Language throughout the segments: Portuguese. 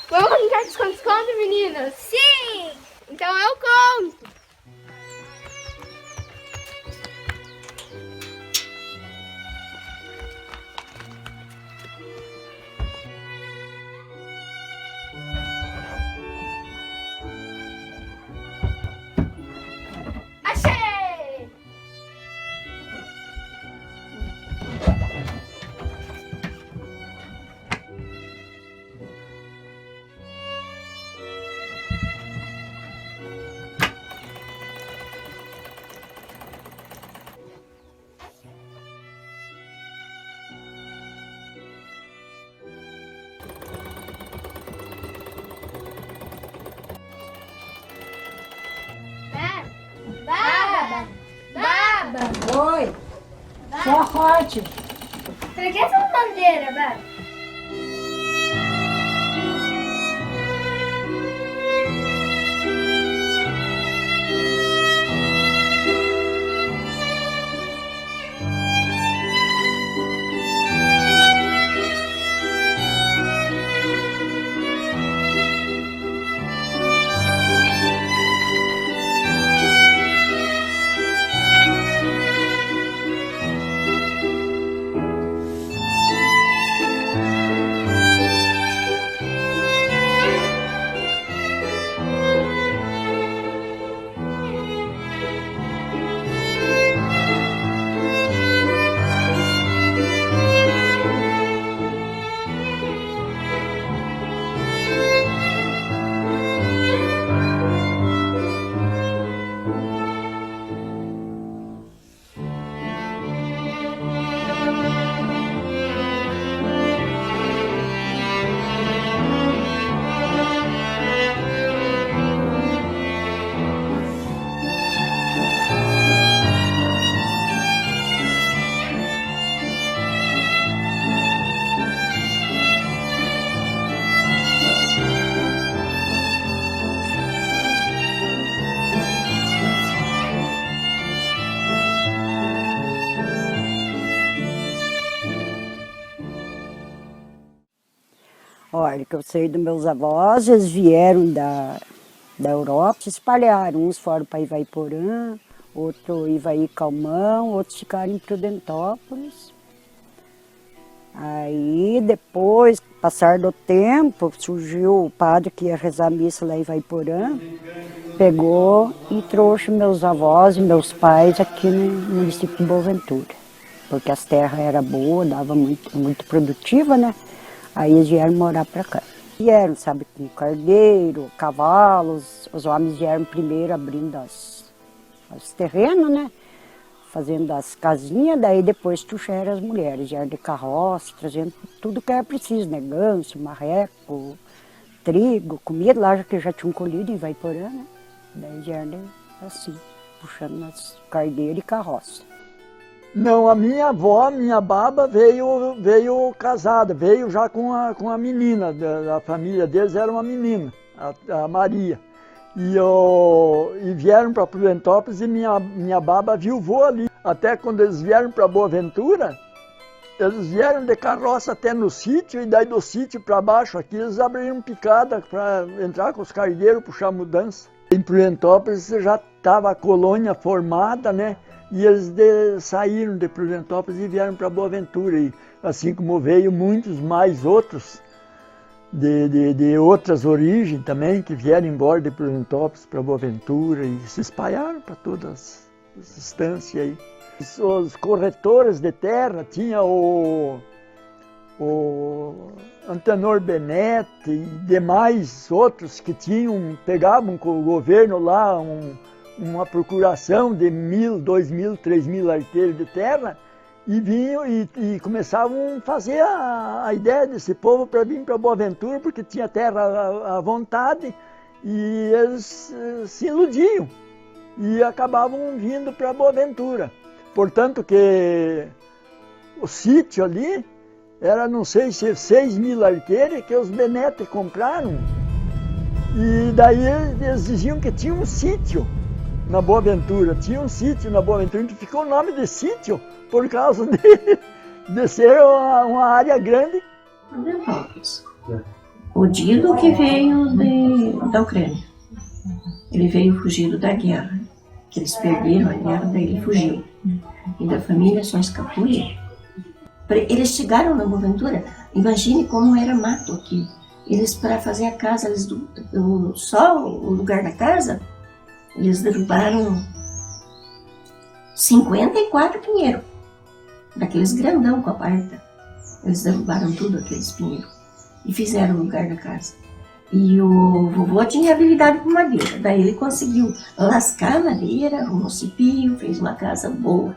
Vamos brincar de esconde-esconde, meninas? Sim! Então eu conto. Achei! Baba! Baba! Oi, só forte. Por que essa bandeira, Baba? Olha, que eu sei dos meus avós, eles vieram da Europa, se espalharam. Uns foram para Ivaiporã, outro Ivaí Calmão, outros ficaram em Prudentópolis. Aí depois, passar do tempo, surgiu o padre que ia rezar a missa lá em Ivaiporã, pegou e trouxe meus avós e meus pais aqui no município de Boaventura. Porque as terras eram boas, dava muito produtiva, né? Aí eles vieram morar para cá. Vieram, sabe, com carneiro, cavalos. Os homens vieram primeiro abrindo os terrenos, né? Fazendo as casinhas, daí depois trouxeram as mulheres. Vieram de carroça, trazendo tudo que era preciso, né? Ganso, marreco, trigo, comida. Lá que já tinham colhido em Ivaiporã, né? Daí vieram assim, puxando as carneiras e carroça. Não, a minha avó, minha baba, veio casada, veio já com a menina, da família deles era uma menina, a Maria. E vieram para Prudentópolis e minha baba viuvou ali. Até quando eles vieram para Boaventura, eles vieram de carroça até no sítio, e daí do sítio para baixo aqui eles abriram picada para entrar com os cargueiros, puxar mudança. Em Prudentópolis já estava a colônia formada, né? E eles saíram de Prudentópolis e vieram para Boaventura. E assim como veio muitos mais outros, de outras origens também, que vieram embora de Prudentópolis para Boaventura e se espalharam para todas as estâncias aí. Os corretores de terra, tinha o Antenor Benete e demais outros que pegavam com o governo lá uma procuração de 1.000, 2.000, 3.000 arqueiros de terra e vinham e começavam a fazer a ideia desse povo para vir para Boa Ventura, porque tinha terra à vontade e eles se iludiam e acabavam vindo para Boa Ventura. Portanto que o sítio ali era, não sei se 6.000 arqueiros que os Benete compraram. E daí eles diziam que tinha um sítio na Boa Ventura, então ficou o nome de sítio por causa de ser uma área grande. O Dido que veio da Ucrânia, ele veio fugido da guerra, que eles perderam a guerra, daí ele fugiu. E da família só escapou ele. Eles chegaram na Boa Ventura, imagine como era mato aqui. Eles, para fazer a casa, só o lugar da casa, eles derrubaram 54 pinheiros, daqueles grandão com a parta. Eles derrubaram tudo, aqueles pinheiros, e fizeram o lugar da casa. E o vovô tinha habilidade com madeira, daí ele conseguiu lascar a madeira, arrumou cipio, fez uma casa boa,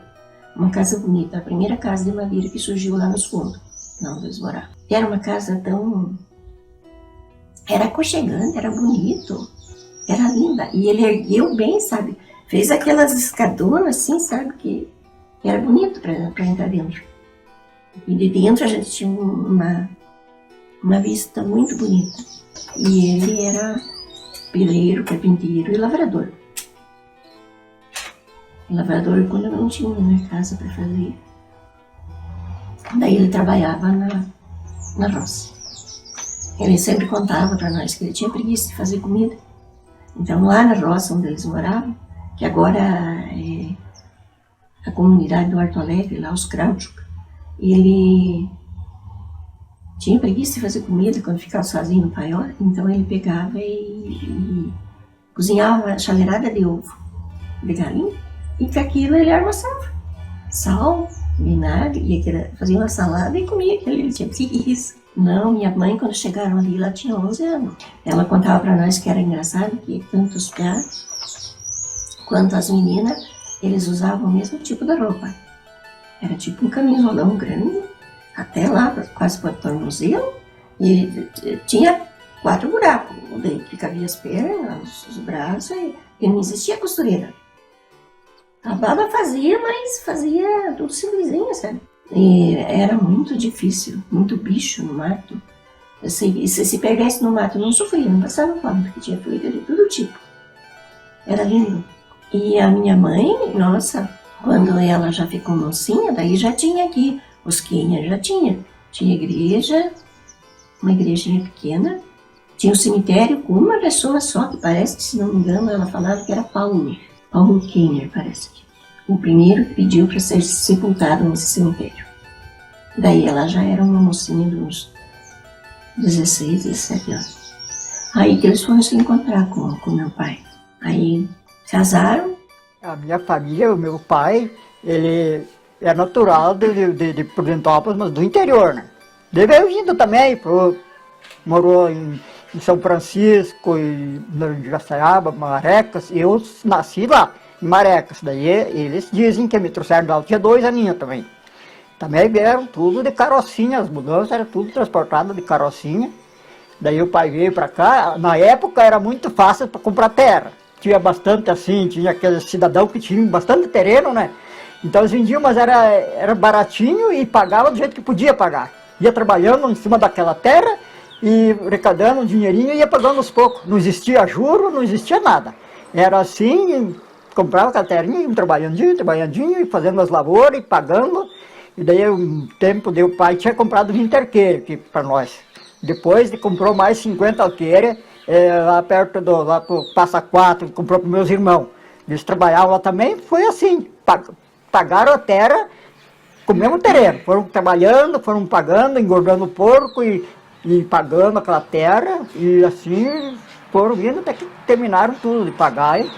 uma casa bonita, a primeira casa de madeira que surgiu lá nos fundos, lá onde eles moravam. Era uma casa era aconchegante, era bonito, era linda. E ele ergueu bem, sabe? Fez aquelas escadonas assim, sabe? Que era bonito para entrar dentro. E de dentro a gente tinha uma vista muito bonita. E ele era pedreiro, carpinteiro e lavrador. Lavrador quando não tinha casa para fazer. Daí ele trabalhava na roça. Ele sempre contava para nós que ele tinha preguiça de fazer comida. Então lá na roça onde eles moravam, que agora é a comunidade do Alto Alegre, lá os Krautchuk, ele tinha preguiça de fazer comida quando ficava sozinho no paiol, então ele pegava e cozinhava uma chaleirada de ovo de galinha e com aquilo ele almoçava. Sal, vinagre, e fazia uma salada e comia aquilo, ele tinha preguiça. Não, minha mãe, quando chegaram ali, ela tinha 11 anos. Ela contava para nós que era engraçado que tanto os piás quanto as meninas, eles usavam o mesmo tipo de roupa. Era tipo um camisolão grande, até lá, quase para o tornozelo, e tinha 4 buracos, onde que cabia as pernas, os braços, e não existia costureira. A baba fazia, mas fazia tudo simplesinho, sabe? E era muito difícil, muito bicho no mato. Se perdesse no mato, não sofria, não passava fome, porque tinha fruta de todo tipo. Era lindo. E a minha mãe, nossa, quando ela já ficou mocinha, daí já tinha aqui, os Quinha já tinha. Tinha igreja, uma igrejinha pequena, tinha um cemitério com uma pessoa só, que parece que, se não me engano, ela falava que era Paulo Quinha, parece que. O primeiro que pediu para ser sepultado nesse cemitério. Daí ela já era uma mocinha de uns 16, 17 anos. Aí que eles foram se encontrar com meu pai. Aí casaram. A minha família, o meu pai, ele é natural de Prudentópolis, mas do interior, né? Ele veio vindo também, morou em São Francisco, em Jaçaiaba, Marecas, e eu nasci lá. Em Marecas, daí eles dizem que me trouxeram de lá, eu tinha 2 aninhos também. Também vieram tudo de carrocinha, as mudanças eram tudo transportado de carrocinha. Daí o pai veio para cá, na época era muito fácil para comprar terra. Tinha bastante assim, tinha aqueles cidadãos que tinham bastante terreno, né? Então eles vendiam, mas era baratinho e pagava do jeito que podia pagar. Ia trabalhando em cima daquela terra e arrecadando um dinheirinho e ia pagando aos poucos. Não existia juro, não existia nada. Era assim, comprava aquela terrinha, trabalhandinho, e fazendo as lavouras e pagando. E daí um tempo o pai tinha comprado 20 arqueiros aqui para nós. Depois ele comprou mais 50 alqueires, lá perto lá pro Passa Quatro, comprou para meus irmãos. Eles trabalhavam lá também, foi assim, pagaram a terra com o mesmo terreno. Foram trabalhando, foram pagando, engordando o porco e pagando aquela terra. E assim foram vindo até que terminaram tudo de pagar. E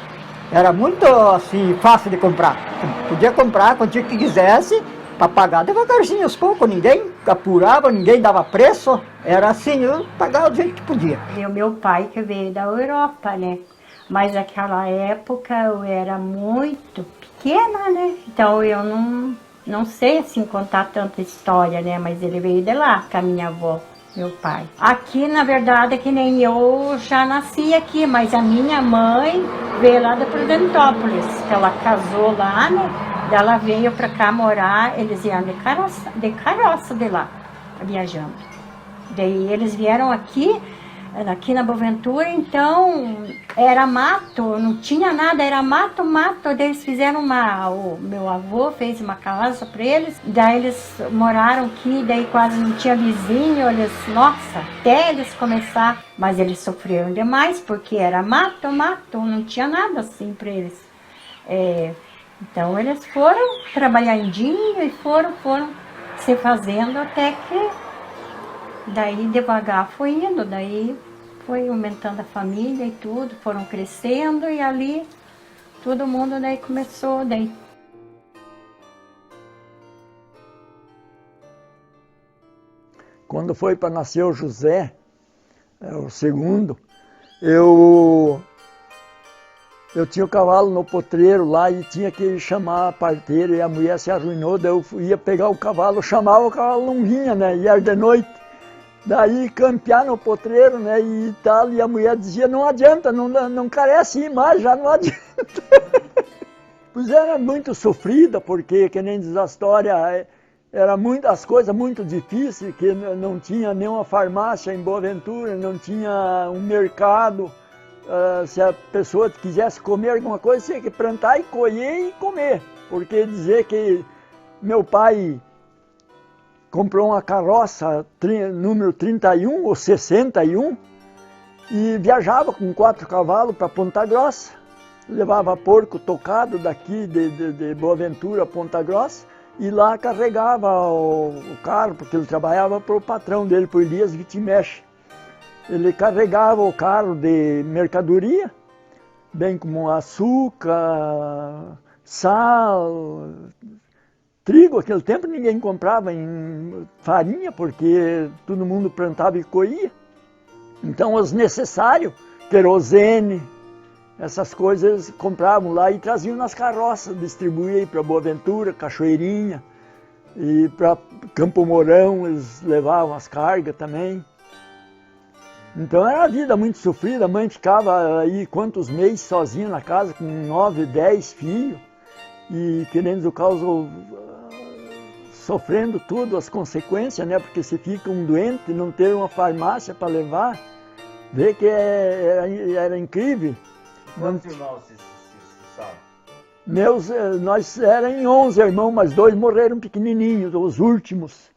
era muito assim, fácil de comprar. Podia comprar quando que quisesse, para pagar devagarzinho, aos poucos, ninguém apurava, ninguém dava preço, era assim, eu pagava do jeito que podia. E o meu pai que veio da Europa, né? Mas naquela época eu era muito pequena, né? Então eu não sei assim contar tanta história, né? Mas ele veio de lá com a minha avó, meu pai. Aqui, na verdade, é que nem eu já nasci aqui, mas a minha mãe veio lá da Prudentópolis, que ela casou lá, né? Ela veio pra cá morar, eles iam de carroça de lá, viajando. Daí eles vieram aqui na Boaventura, então era mato, não tinha nada, era mato. Daí eles fizeram o meu avô fez uma casa para eles, daí eles moraram aqui, daí quase não tinha vizinho, nossa, até eles começar, mas eles sofreram demais, porque era mato, não tinha nada assim para eles. Então eles foram trabalhandinho e foram se fazendo até que daí devagar foi indo, daí foi aumentando a família e tudo, foram crescendo e ali todo mundo daí começou daí. Quando foi para nascer o José, o segundo, eu tinha o cavalo no potreiro lá e tinha que chamar a parteira e a mulher se arruinou, daí eu ia pegar o cavalo, chamava o cavalo, não vinha, né, e era de noite. Daí campear no potreiro, né, e tal, e a mulher dizia, não adianta, não carece ir mais, já não adianta. Pois era muito sofrida, porque, que nem diz a história, era as coisas muito difíceis, que não tinha nenhuma farmácia em Boaventura, não tinha um mercado. Se a pessoa quisesse comer alguma coisa, tinha que plantar e colher e comer. Porque dizer que meu pai comprou uma carroça número 31 ou 61 e viajava com 4 cavalos para Ponta Grossa. Levava porco tocado daqui de Boaventura a Ponta Grossa e lá carregava o carro, porque ele trabalhava para o patrão dele, por Elias Vitimexe. Ele carregava o carro de mercadoria, bem como açúcar, sal, trigo. Naquele tempo ninguém comprava em farinha, porque todo mundo plantava e colhia. Então os necessários, querosene, essas coisas compravam lá e traziam nas carroças, distribuíam para Boaventura, Cachoeirinha, e para Campo Mourão eles levavam as cargas também. Então era uma vida muito sofrida, a mãe ficava aí quantos meses sozinha na casa, com 9, 10 filhos, e querendo o caso, sofrendo tudo, as consequências, né? Porque se fica um doente e não ter uma farmácia para levar, vê que era incrível. Quantos irmãos se são? Nós éramos 11 irmãos, mas 2 morreram pequenininhos, os últimos.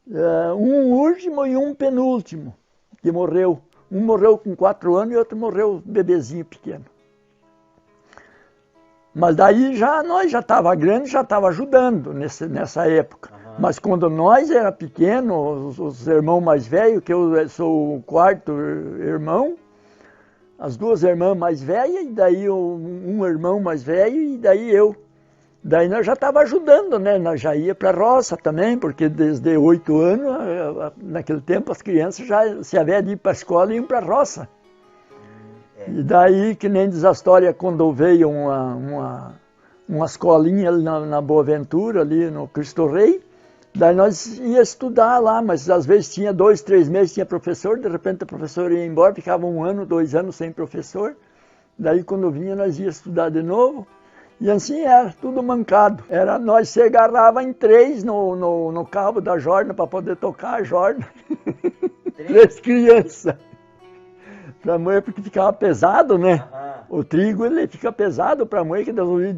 Um último e um penúltimo que morreu. Um morreu com 4 anos e outro morreu bebezinho pequeno. Mas daí nós já estava grande, já estava ajudando nessa época. Uhum. Mas quando nós era pequenos, os irmãos mais velhos, que eu sou o 4º irmão, as 2 irmãs mais velhas, e daí um irmão mais velho, e daí eu. Daí nós já estava ajudando, né? Nós já ia para a roça também, porque desde 8 anos, naquele tempo, as crianças já, se havia de ir para a escola, iam para a roça. E daí, que nem diz a história, quando veio uma escolinha ali na Boaventura, ali no Cristo Rei, daí nós ia estudar lá, mas às vezes tinha 2, 3 meses, tinha professor, de repente o professor ia embora, ficava 1 ano, 2 anos sem professor. Daí quando vinha, nós ia estudar de novo. E assim era, tudo mancado. Nós se agarrava em 3 no cabo da jorna para poder tocar a jorna. 3 crianças. Para a mãe, porque ficava pesado, né? Uhum. O trigo ele fica pesado para a mãe, que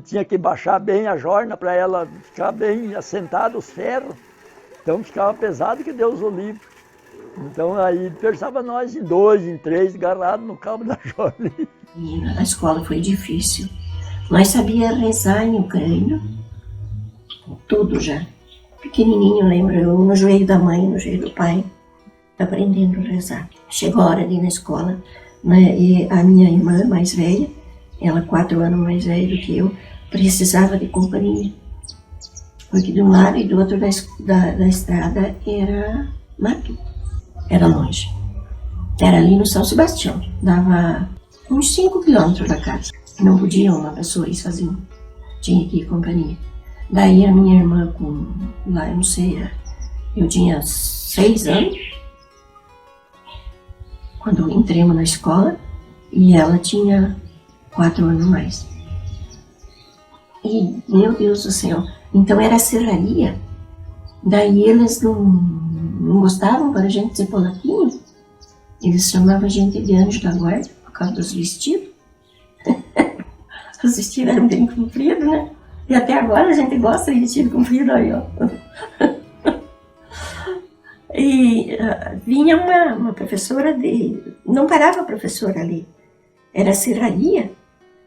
tinha que baixar bem a jorna para ela ficar bem assentada, os ferros. Então ficava pesado, que Deus o livre. Então aí pensava nós em 2, em 3, agarrados no cabo da jorna. E a escola foi difícil. Nós sabíamos rezar em ucrânio, tudo já. Pequenininho, lembro eu, no joelho da mãe, no joelho do pai, aprendendo a rezar. Chegou a hora de ir na escola, né, e a minha irmã mais velha, ela 4 anos mais velha do que eu, precisava de companhia. Porque de um lado e do outro da estrada era mato, era longe. Era ali no São Sebastião, dava uns 5 quilômetros da casa. Não podia uma pessoa ir sozinha, tinha que ir em companhia. Daí a minha irmã, lá eu não sei, eu tinha 6 anos, quando entramos na escola, e ela tinha 4 anos mais. E, meu Deus do céu, então era serraria. Daí eles não gostavam para a gente ser polaquinho. Eles chamavam a gente de anjo da guarda, por causa dos vestidos. Os vestidos eram bem compridos, né? E até agora a gente gosta de vestido comprido aí, ó. E vinha uma professora não parava a professora ali. Era serraria.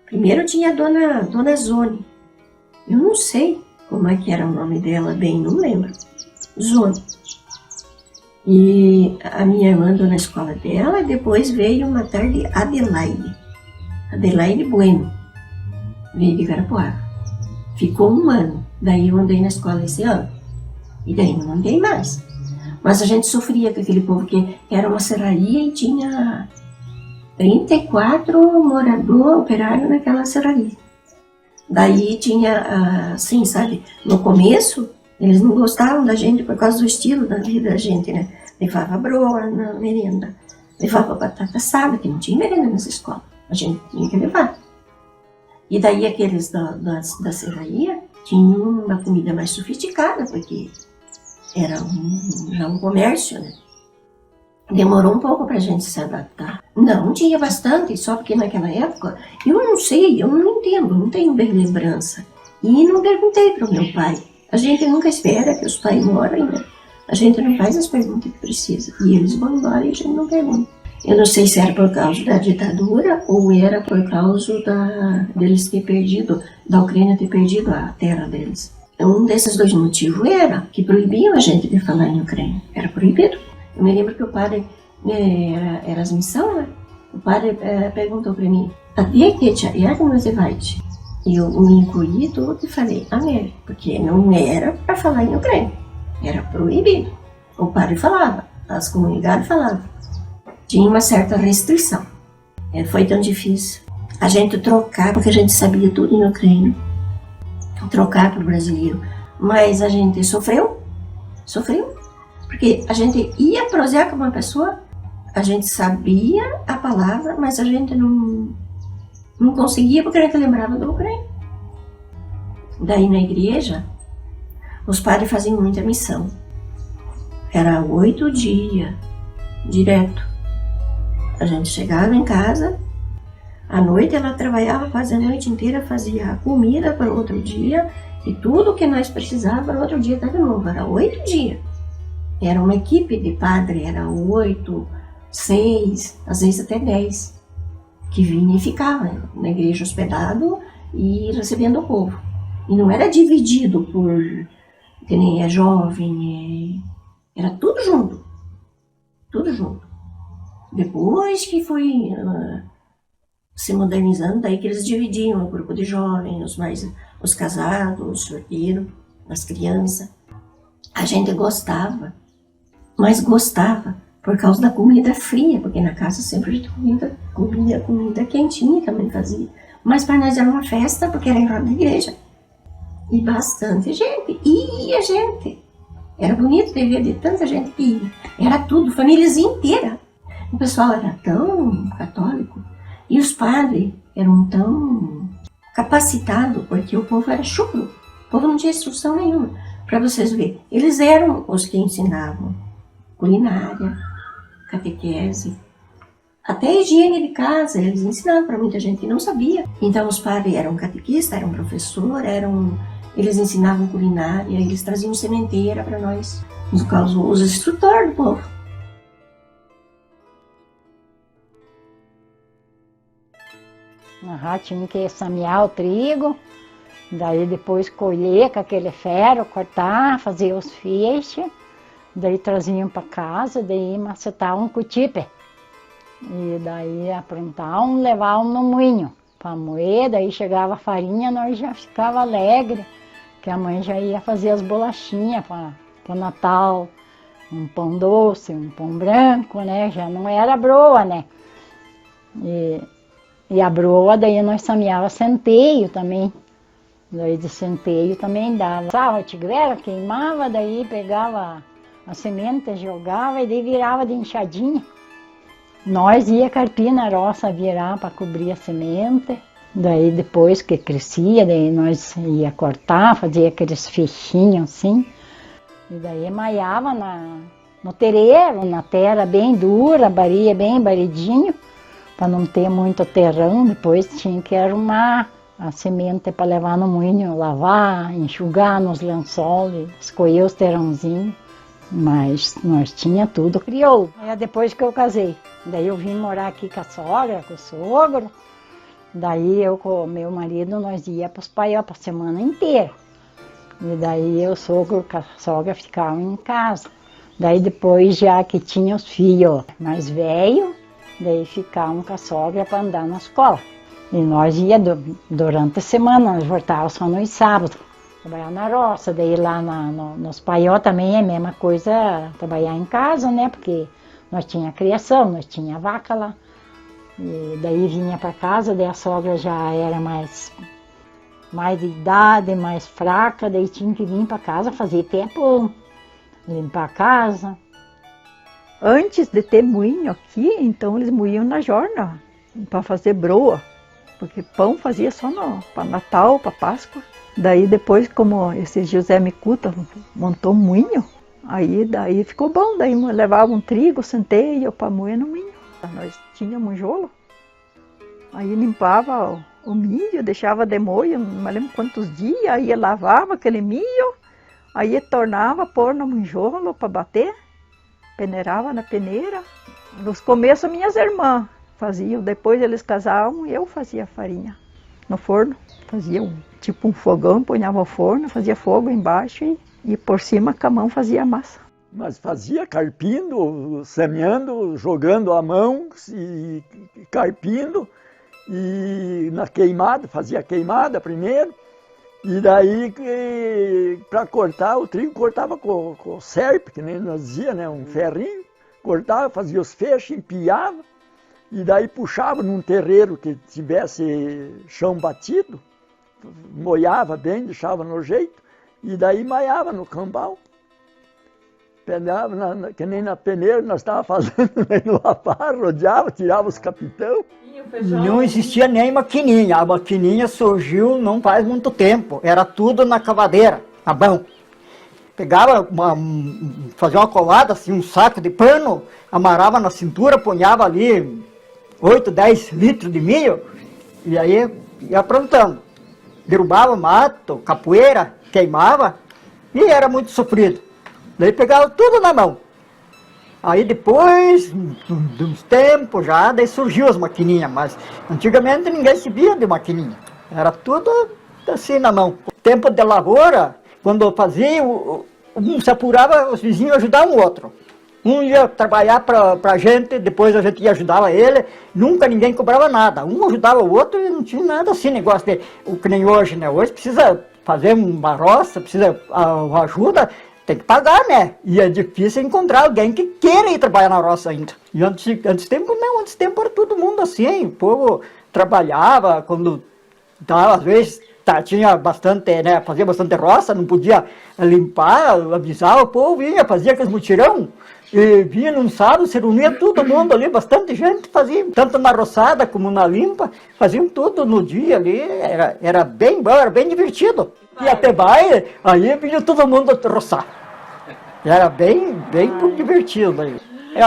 Primeiro tinha a dona Zone. Eu não sei como é que era o nome dela bem, não lembro. Zone. E a minha irmã andou na escola dela, e depois veio uma tarde Adelaide. Adelaide Bueno. Veio de Carapuava. Ficou 1 ano. Daí eu andei na escola esse ano. E daí não andei mais. Mas a gente sofria com aquele povo, porque era uma serraria e tinha 34 moradores operários naquela serraria. Daí tinha, assim, sabe, no começo, eles não gostavam da gente por causa do estilo da vida da gente, né? Levava broa na merenda, levava batata assada, que não tinha merenda nessa escola, a gente tinha que levar. E daí aqueles da serraria tinham uma comida mais sofisticada, porque era já um comércio, né? Demorou um pouco pra gente se adaptar. Não, tinha bastante, só porque naquela época, eu não sei, eu não entendo, não tenho bem lembrança. E não perguntei pro meu pai. A gente nunca espera que os pais morem, né? A gente não faz as perguntas que precisa. E eles vão embora e a gente não pergunta. Eu não sei se era por causa da ditadura ou era por causa deles ter perdido, da Ucrânia ter perdido a terra deles. Um desses 2 motivos era que proibiam a gente de falar em ucraniano. Era proibido. Eu me lembro que o padre, era as missões, né? O padre perguntou para mim, jak называете? E eu me encolhi tudo e falei, amém, porque não era para falar em ucraniano, era proibido. O padre falava, as comunidades falavam. Tinha uma certa restrição. Foi tão difícil. A gente trocar, porque a gente sabia tudo em ucraniano, trocar para o brasileiro. Mas a gente sofreu, porque a gente ia prosear com uma pessoa, a gente sabia a palavra, mas a gente não conseguia porque a gente lembrava do ucraniano. Daí na igreja, os padres faziam muita missão. Era 8 dias, direto. A gente chegava em casa, à noite ela trabalhava quase a noite inteira, fazia comida para o outro dia, e tudo que nós precisávamos para o outro dia estava novo. Era 8 dias. Era uma equipe de padre, era 8, 6, às vezes até 10, que vinha e ficava na igreja hospedado e recebendo o povo. E não era dividido por, que nem é jovem, era tudo junto, tudo junto. Depois que foi se modernizando, daí que eles dividiam o grupo de jovens, os casados, os solteiros, as crianças. A gente gostava, mas gostava por causa da comida fria, porque na casa sempre a gente comida quentinha também fazia. Mas para nós era uma festa, porque era em roda da igreja. E bastante gente, ia gente. Era bonito de ver de tanta gente que ia. Era tudo, famílias inteiras. O pessoal era tão católico e os padres eram tão capacitados, porque o povo era chucro. O povo não tinha instrução nenhuma. Para vocês verem, eles eram os que ensinavam culinária, catequese, até higiene de casa. Eles ensinavam para muita gente que não sabia. Então os padres eram catequistas, eram professor, eles ensinavam culinária, eles traziam sementeira para nós, no caso os instrutores do povo. Tinha que semear o trigo, daí depois colher com aquele ferro, cortar, fazer os feixes, daí traziam para casa, daí macetavam com tipe. E daí aprontavam, levavam no moinho para moer, daí chegava a farinha, nós já ficava alegre, que a mãe já ia fazer as bolachinhas para o Natal, um pão doce, um pão branco, né? Já não era broa, né? E a broa, daí nós semeava centeio também. Daí de centeio também dava. Sarra tigrera, queimava, daí pegava a semente, jogava e daí virava de enxadinha. Nós ia carpir na roça virar para cobrir a semente. Daí depois que crescia, daí nós ia cortar, fazia aqueles fechinhos assim. E daí maiava no terreiro, na terra bem dura, baria bem baridinho, para não ter muito terrão. Depois tinha que arrumar a semente para levar no moinho, lavar, enxugar nos lençóis, escolher os terrãozinhos. Mas nós tinha tudo crioulo. É depois que eu casei. Daí eu vim morar aqui com a sogra, com o sogro. Daí eu com o meu marido, nós ia para os paió para a semana inteira. E daí o sogro com a sogra ficavam em casa. Daí depois, já que tinha os filhos mais velhos, daí ficavam com a sogra para andar na escola. E nós ia durante a semana, nós voltávamos só nos sábados, trabalhar na roça. Daí lá nos paió também é a mesma coisa, trabalhar em casa, né? Porque nós tinha criação, nós tinha vaca lá. E daí vinha para casa, daí a sogra já era mais de idade, mais fraca, daí tinha que vir para casa fazer pão, limpar a casa. Antes de ter moinho aqui, então eles moíam na jorna para fazer broa, porque pão fazia só para Natal, para Páscoa. Daí depois, como esse José Micuta montou um moinho, daí ficou bom, daí levavam trigo, centeio para moer no moinho. Nós tínhamos um jolo, aí limpava o milho, deixava de molho, não me lembro quantos dias, aí lavava aquele milho, aí tornava, pôr no monjolo para bater, peneirava na peneira. Nos começos minhas irmãs faziam, depois eles casavam e eu fazia farinha no forno. Fazia tipo um fogão, punhava o forno, fazia fogo embaixo e por cima com a mão fazia a massa. Mas fazia carpindo, semeando, jogando a mão e carpindo. E na queimada, fazia a queimada primeiro. E daí, para cortar o trigo, cortava com serpe, que nem nós dizia, né? Um ferrinho. Cortava, fazia os fechos, empiava. E daí puxava num terreiro que tivesse chão batido. Moiava bem, deixava no jeito. E daí maiava no cambal. Pegava, que nem na peneira nós estávamos fazendo no lapar, rodeava, tirava os capitão. Não existia nem maquininha, a maquininha surgiu não faz muito tempo, era tudo na cavadeira, a mão. Pegava, fazia uma colada, assim, um saco de pano, amarrava na cintura, punhava ali 8, 10 litros de milho, e aí ia aprontando. Derrubava mato, capoeira, queimava, e era muito sofrido. Daí pegava tudo na mão. Aí depois, de uns tempos já, daí surgiu as maquininhas, mas antigamente ninguém sabia de maquininha. Era tudo assim na mão. Tempo de lavoura, quando fazia, um se apurava, os vizinhos ajudavam o outro. Um ia trabalhar para a gente, depois a gente ia ajudava ele, nunca ninguém cobrava nada. Um ajudava o outro e não tinha nada assim, negócio de, o que nem hoje, né? Hoje precisa fazer uma roça, precisa ajuda, tem que pagar, né? E é difícil encontrar alguém que queira ir trabalhar na roça ainda. E antes tempo não, antes tempo era todo mundo assim, o povo trabalhava, quando às vezes tinha bastante, né? Fazia bastante roça, não podia limpar, avisava, o povo vinha, fazia aqueles mutirão, e vinha num sábado, se reunia todo mundo ali, bastante gente fazia, tanto na roçada como na limpa, faziam tudo no dia ali, era bem bom, era bem divertido. E até baile, aí vinha todo mundo roçar. Era bem divertido aí.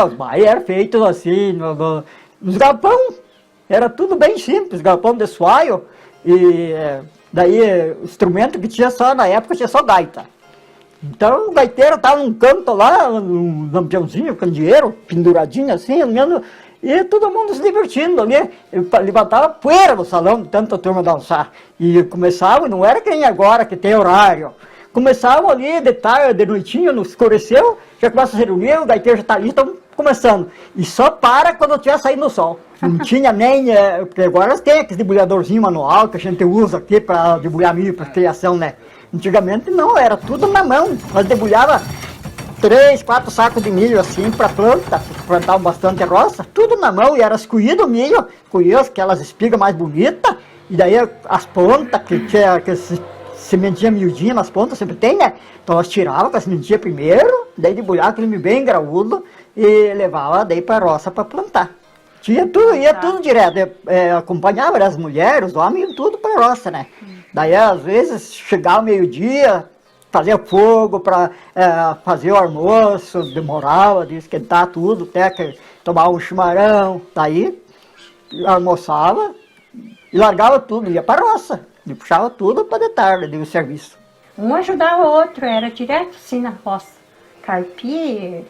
Os bailes eram feitos assim, nos galpão, era tudo bem simples, galpão de soalho, e daí o instrumento que tinha só, na época tinha só gaita. Então o gaiteiro estava num canto lá, num lampiãozinho, candeeiro, penduradinho assim, e todo mundo se divertindo ali. Levantava poeira no salão de tanta turma dançar. E começava, não era que nem agora que tem horário. Começavam ali de tarde, de noitinho, não escureceu, já começa a se reunir, o gaiteiro já está ali, estão começando. E só para quando estiver saindo o sol. Não tinha nem, porque agora tem aquele debulhadorzinho manual que a gente usa aqui para debulhar milho, para criação, né? Antigamente não, era tudo na mão. Nós debulhava 3, 4 sacos de milho assim para planta, plantavam bastante roça, tudo na mão, e era escolhido o milho, colhia aquelas espigas mais bonitas, e daí as pontas, que tinha que sementinha miudinha nas pontas, sempre tem, né? Então nós tirava com a sementinha primeiro, daí debulhava aquele milho bem graúdo e levava daí para a roça para plantar. Tinha tudo, ia tudo direto, acompanhava as mulheres, os homens, iam tudo para a roça, né? Daí às vezes chegava o meio-dia, fazia fogo para fazer o almoço, demorava de esquentar tudo, até que tomava um chimarrão, daí almoçava e largava tudo, ia para a roça, e puxava tudo para de tarde, o serviço. Um ajudava o outro, era direto assim na roça, carpir,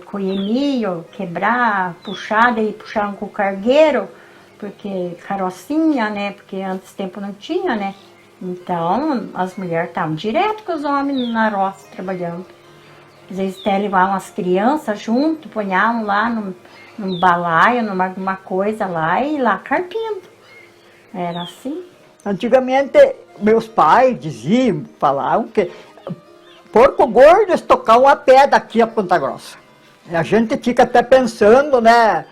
colher milho, quebrar, puxar, daí puxavam com o cargueiro, porque carrocinha, né, porque antes tempo não tinha, né. Então, as mulheres estavam direto com os homens na roça trabalhando. Às vezes até levavam as crianças junto, ponhavam lá num balaio, numa alguma coisa lá e lá carpindo. Era assim. Antigamente, meus pais diziam, falavam que porco gordo estocavam a pé daqui a Ponta Grossa. E a gente fica até pensando, né,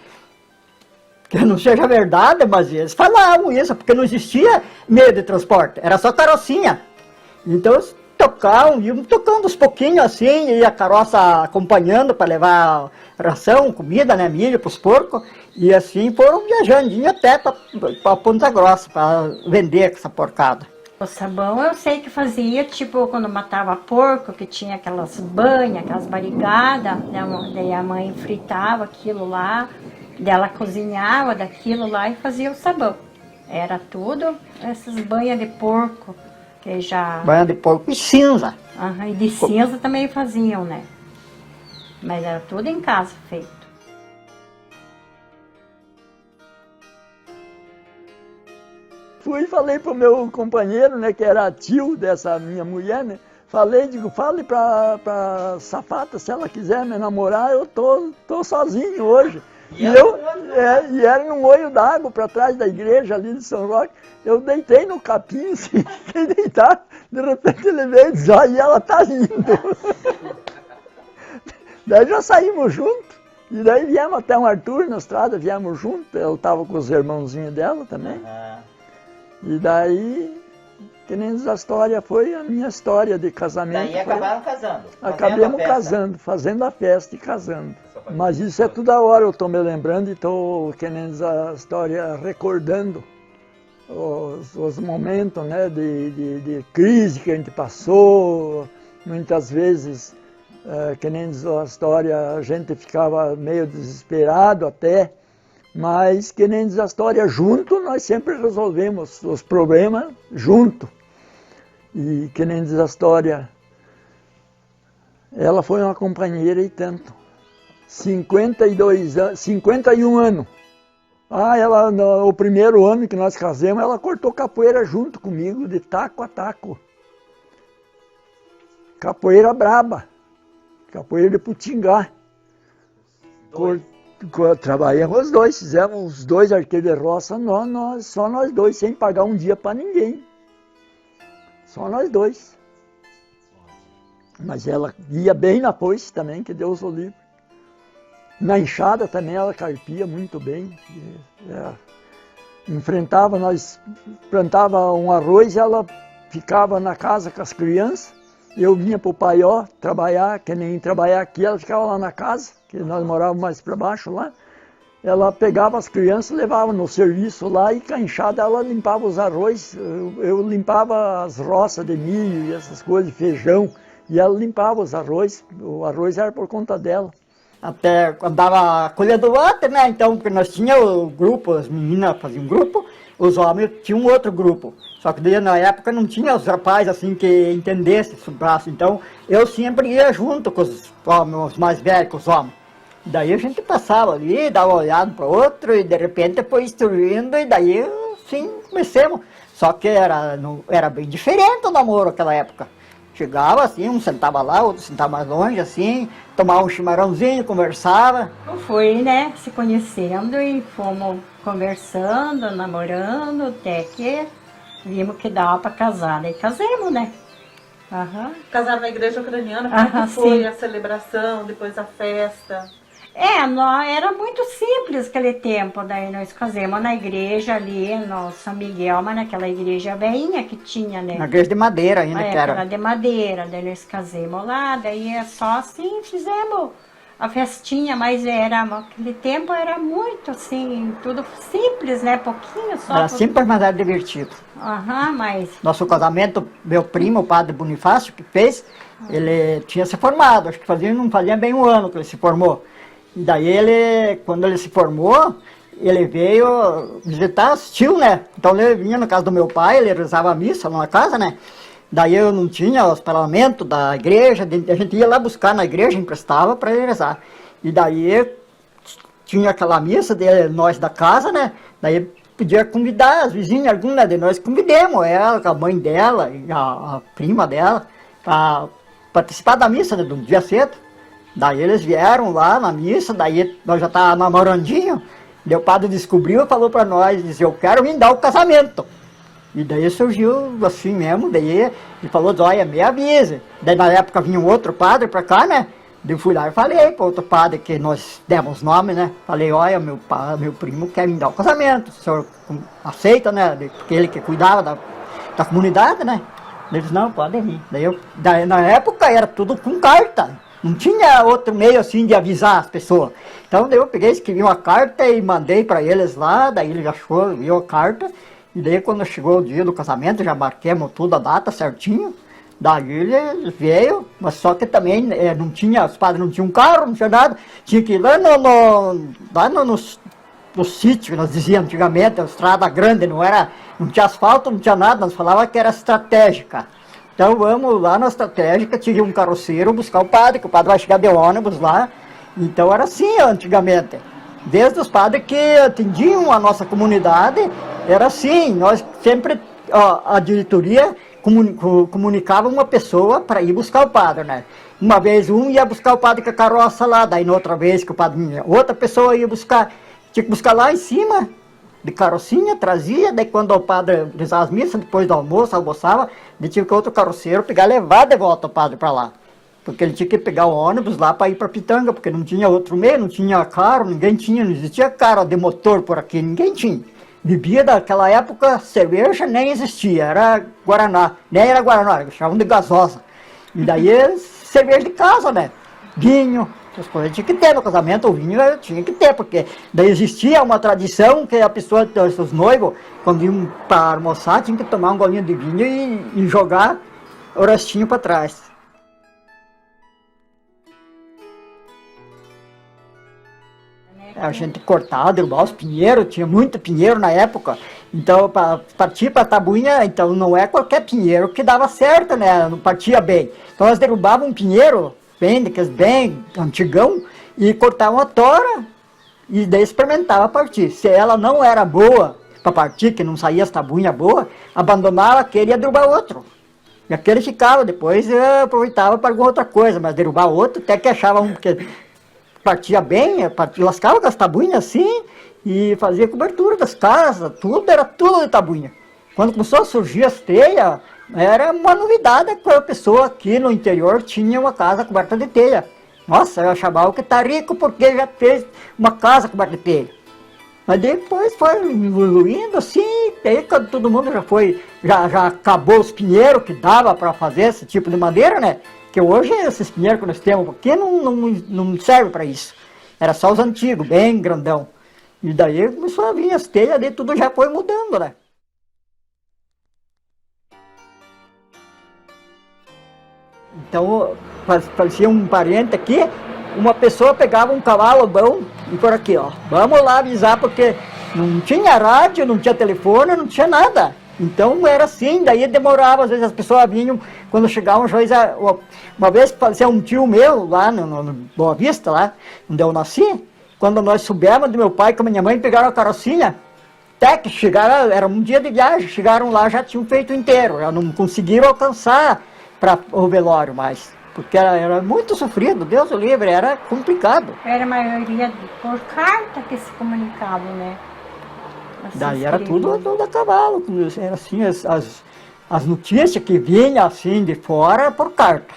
que não seja verdade, mas eles falavam isso, porque não existia meio de transporte, era só carrocinha. Então eles tocavam, iam tocando uns pouquinhos assim, e a carroça acompanhando para levar ração, comida, né, milho para os porcos, e assim foram viajandinho até para Ponta Grossa, para vender essa porcada. O sabão eu sei que fazia, tipo, quando matava porco, que tinha aquelas banhas, aquelas barrigadas, né, daí a mãe fritava aquilo lá, dela cozinhava daquilo lá e fazia o sabão. Era tudo essas banhas de porco, que já... Banha de porco e cinza. E de cinza também faziam, né? Mas era tudo em casa feito. Fui e falei pro meu companheiro, né, que era tio dessa minha mulher, né? Falei, digo, fale pra Safata, se ela quiser me namorar, eu tô sozinho hoje. E era num olho d'água para trás da igreja ali de São Roque. Eu deitei no capim, assim, fiquei deitado. De repente ele veio e disse, e ela tá indo. Daí já saímos juntos. E daí viemos até um Arthur na estrada, viemos juntos. Eu estava com os irmãozinhos dela também. E daí, que nem a história foi a minha história de casamento. Daí acabaram casando. Acabamos casando, fazendo a festa e casando. Mas isso é toda hora eu estou me lembrando e estou, que nem a história, recordando os momentos, né, de crise que a gente passou. Muitas vezes, que nem a história, a gente ficava meio desesperado até, mas que nem a história, junto nós sempre resolvemos os problemas junto. E que nem a história, ela foi uma companheira e tanto. 51 anos. Ela, no primeiro ano que nós casamos, ela cortou capoeira junto comigo, de taco a taco. Capoeira braba. Capoeira de Putingá. Trabalhamos os dois, fizemos os dois arqueiros de roça, só nós dois, sem pagar um dia para ninguém. Só nós dois. Mas ela ia bem na foice também, que Deus o livre. Na enxada também ela carpia muito bem. Enfrentava, nós plantava um arroz e ela ficava na casa com as crianças. Eu vinha para o Paió trabalhar, que nem trabalhar aqui, ela ficava lá na casa, que nós morávamos mais para baixo lá. Ela pegava as crianças, levava no serviço lá e com a enxada ela limpava os arroz. Eu limpava as roças de milho e essas coisas, de feijão. E ela limpava os arroz, o arroz era por conta dela. Até quando dava colhendo outro, né? Então, porque nós tínhamos o grupo, as meninas faziam um grupo, os homens tinham outro grupo. Só que daí, na época não tinha os rapazes assim que entendessem esse braço. Então, eu sempre ia junto com os homens, os mais velhos, com os homens. Daí a gente passava ali, dava uma olhada para o outro e de repente foi instruindo e daí, sim, comecemos. Só que era bem diferente o namoro naquela época. Chegava assim, um sentava lá, outro sentava mais longe, assim, tomava um chimarrãozinho, conversava. Foi, né, se conhecendo e fomos conversando, namorando, até que vimos que dava para casar. Daí casamos, né? Aham. Casaram na igreja ucraniana, como Aham, que foi sim. a celebração, depois a festa? Era muito simples aquele tempo, daí nós casamos na igreja ali, no São Miguel, mas naquela igreja velhinha que tinha, né? Na igreja de madeira ainda, que Aquela era. de madeira, daí nós casamos lá, daí é só assim, fizemos a festinha, mas aquele tempo era muito assim, tudo simples, né? Pouquinho só. Era simples, mas era divertido. Aham, mas... Nosso casamento, meu primo, o padre Bonifácio, que fez, ele tinha se formado, acho que não fazia bem um ano que ele se formou. E daí quando ele se formou, ele veio visitar, assistiu, né? Então ele vinha na casa do meu pai, ele rezava a missa lá na casa, né? Daí eu não tinha os parlamentos da igreja, a gente ia lá buscar na igreja, emprestava para ele rezar. E daí tinha aquela missa de nós da casa, né? Daí podia convidar as vizinhas, algumas, né? Nós convidamos ela, a mãe dela e a prima dela, para participar da missa, né? Do dia cedo. Daí eles vieram lá na missa, daí nós já estávamos namorandinho, daí o padre descobriu e falou para nós, disse, eu quero me dar o casamento. E daí surgiu assim mesmo, daí ele falou, olha, me avise. Daí na época vinha um outro padre para cá, né? Daí eu fui lá e falei para outro padre que nós demos nome, né? Falei, olha, meu primo quer me dar o casamento, o senhor aceita, né? Porque ele que cuidava da comunidade, né? Ele disse, não, pode vir. Daí na época era tudo com carta. Não tinha outro meio assim de avisar as pessoas. Então daí eu peguei, escrevi uma carta e mandei para eles lá, daí ele achou, viu a carta, e daí quando chegou o dia do casamento, já marquemos tudo, a data certinho, daí ele veio, mas só que também não tinha, os padres não tinham carro, não tinha nada, tinha que ir lá no sítio, nós dizíamos antigamente, a estrada grande, não tinha asfalto, não tinha nada, nós falávamos que era estratégica. Então vamos lá na estratégica, tinha um carroceiro buscar o padre, que o padre vai chegar de ônibus lá. Então era assim antigamente. Desde os padres que atendiam a nossa comunidade, era assim. Nós sempre, a diretoria comunicava uma pessoa para ir buscar o padre, né? Uma vez um ia buscar o padre com a carroça lá, daí outra vez que o padre vinha, outra pessoa ia buscar, tinha que buscar lá em cima, de carrocinha, trazia, daí quando o padre rezava as missas, depois do almoço, almoçava, ele tinha que outro carroceiro pegar e levar de volta o padre para lá. Porque ele tinha que pegar o ônibus lá para ir para Pitanga, porque não tinha outro meio, não tinha carro, ninguém tinha, não existia carro de motor por aqui, ninguém tinha. Bebia daquela época, cerveja nem existia, era Guaraná, nem era Guaraná, chamavam de gasosa. E daí cerveja de casa, né? Vinho. Essas coisas tinha que ter no casamento, o vinho tinha que ter, porque daí existia uma tradição que a pessoa, os noivos, quando iam para almoçar, tinham que tomar um golinho de vinho e jogar o restinho para trás. A gente cortava, derrubava os pinheiros, tinha muito pinheiro na época, então para partir para a tabuinha, então não é qualquer pinheiro que dava certo, né? Não partia bem. Então nós derrubávamos um pinheiro, bem antigão, e cortava uma tora e daí experimentava partir. Se ela não era boa para partir, que não saía as tabuinhas boas, abandonava aquele e ia derrubar outro. E aquele ficava, depois aproveitava para alguma outra coisa, mas derrubar outro, até que achava um que partia bem, lascava com as tabuinhas assim e fazia cobertura das casas, era tudo de tabuinha. Quando começou a surgir as telhas, era uma novidade que a pessoa aqui no interior tinha uma casa coberta de telha. Nossa, eu achava que tá rico porque já fez uma casa coberta de telha. Mas depois foi evoluindo assim, aí quando todo mundo já acabou os pinheiros que dava para fazer esse tipo de madeira, né? Que hoje esses pinheiros que nós temos aqui não servem para isso. Era só os antigos, bem grandão. E daí começou a vir as telhas, daí tudo já foi mudando, né? Então, parecia um parente aqui, uma pessoa pegava um cavalo bom e por aqui, ó, vamos lá avisar, porque não tinha rádio, não tinha telefone, não tinha nada. Então era assim, daí demorava, às vezes as pessoas vinham, quando chegavam, uma vez parecia um tio meu, lá no Boa Vista, lá onde eu nasci, quando nós subimos do meu pai com a minha mãe, pegaram a carrocinha, até que chegaram, era um dia de viagem, chegaram lá, já tinham feito inteiro, já não conseguiram alcançar para o velório mais, porque era muito sofrido, Deus o livre, era complicado. Era a maioria por carta que se comunicavam, né? Daí era tudo a cavalo, era assim, as notícias que vinham assim de fora por carta.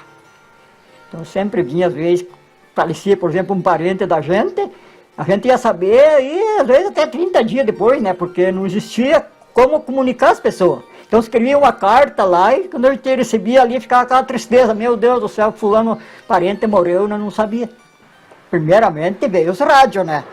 Então sempre vinha, às vezes, falecia, por exemplo, um parente da gente, a gente ia saber, e às vezes até 30 dias depois, né? Porque não existia como comunicar as pessoas. Então escrevia uma carta lá e quando a gente recebia ali, ficava aquela tristeza, meu Deus do céu, fulano parente morreu, nós não sabia. Primeiramente veio os rádios, né?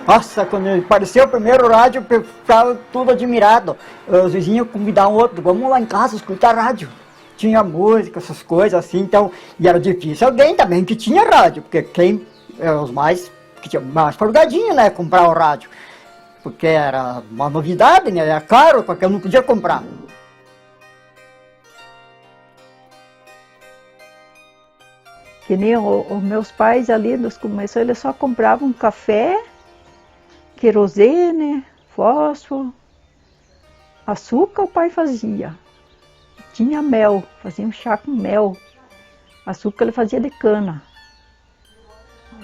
Nossa, quando apareceu o primeiro rádio, eu ficava tudo admirado. Os vizinhos convidavam outro, vamos lá em casa escutar rádio. Tinha música, essas coisas assim, então, e era difícil alguém também que tinha rádio, porque quem, os mais, que tinha mais folgadinho, né, comprar o rádio. Porque era uma novidade, né, era caro, porque eu não podia comprar. Que nem os meus pais ali, nos começou, eles só compravam café, querosene, fósforo, açúcar o pai fazia. Tinha mel, fazia um chá com mel. Açúcar ele fazia de cana.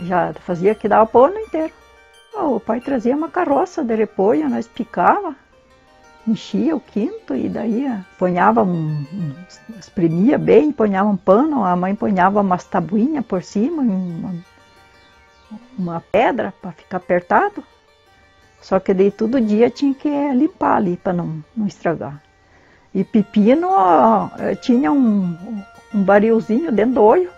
Já fazia que dava para o ano inteiro. O pai trazia uma carroça de repolho, nós picava, enchia o quinto e daí ponhava, espremia bem, ponhava um pano, a mãe ponhava umas tabuinhas por cima, uma pedra para ficar apertado. Só que daí todo dia tinha que limpar ali para não estragar. E pepino tinha um barilzinho dentro do olho.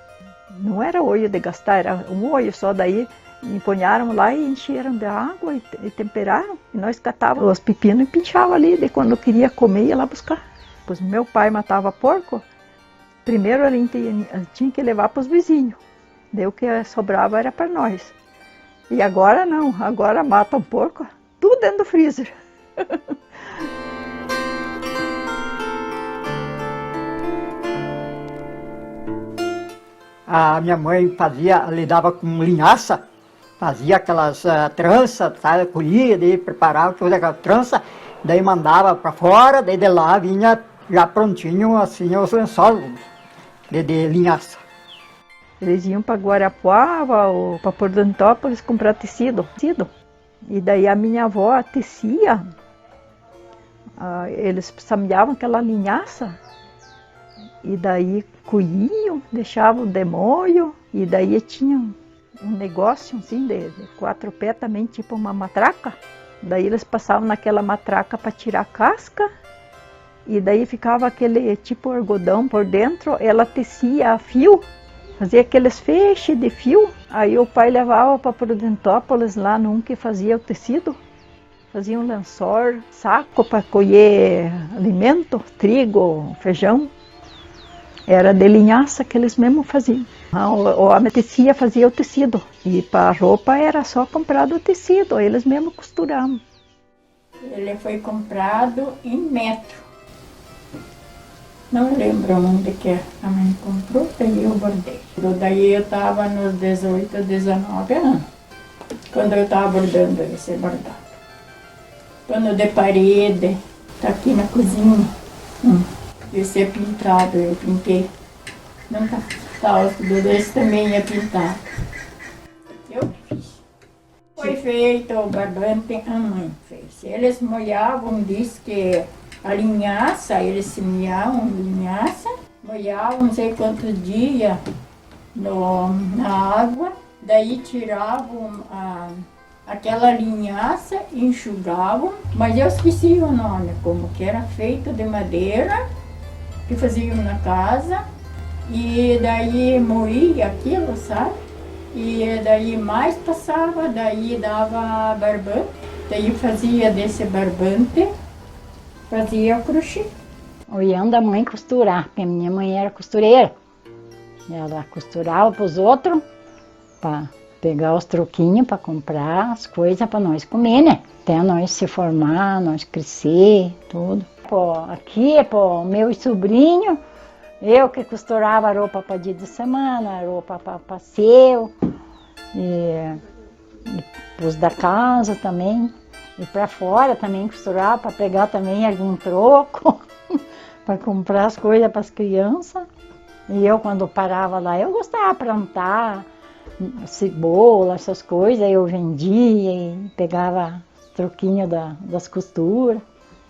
Não era olho de gastar, era um olho só. Daí empunharam lá e encheram de água e temperaram. E nós catávamos os pepinos e pinchava ali. Daí quando eu queria comer, ia lá buscar. Pois meu pai matava porco, primeiro ele tinha que levar para os vizinhos. Daí o que sobrava era para nós. E agora não, agora matam porco, tudo dentro do freezer. A minha mãe lidava com linhaça, fazia aquelas tranças, sabe, colhia, daí preparava, fazia aquela trança, daí mandava para fora, daí de lá vinha já prontinho assim os lençóis de linhaça. Eles iam para Guarapuava ou para Pordantópolis comprar tecido. E daí a minha avó tecia, eles sameavam aquela linhaça, e daí colhiam, deixavam de molho, e daí tinha um negócio assim de 4 pés também, tipo uma matraca. Daí eles passavam naquela matraca para tirar a casca, e daí ficava aquele tipo algodão por dentro, ela tecia a fio, fazia aqueles feixes de fio. Aí o pai levava para Prudentópolis, lá num que fazia o tecido, fazia um lençol, saco para colher alimento, trigo, feijão. Era de linhaça que eles mesmos faziam. A tecia fazia o tecido. E para a roupa era só comprado o tecido, eles mesmos costuravam. Ele foi comprado em metro. Não lembro onde que a mãe comprou, daí eu bordei. Daí eu estava nos 18, 19 anos, quando eu estava bordando esse bordado. Pano de parede, tá aqui na cozinha. Esse é pintado, eu pintei. Nunca estava desse também é pintado. Eu fiz. Foi feito o barbante, a mãe fez. Eles molhavam, diz que a linhaça, eles semeavam linhaça, molhavam não sei quantos dias na água, daí tiravam aquela linhaça, enxugavam, mas eu esqueci o nome, como que era feito de madeira, que faziam na casa, e daí moía aquilo, sabe? E daí mais passava, daí dava barbante, daí fazia desse barbante, fazia o crochê. Olhando a mãe costurar, porque a minha mãe era costureira. Ela costurava para os outros, para pegar os troquinhos, para comprar as coisas para nós comer, né? Até nós se formar, nós crescer, tudo. Aqui é para o meu sobrinho, eu que costurava roupa para dia de semana, roupa para passeio, e os da casa também, e para fora também costurava para pegar também algum troco, para comprar as coisas para as crianças. E eu quando parava lá, eu gostava de plantar cebola, essas coisas, eu vendia e pegava troquinho das costuras.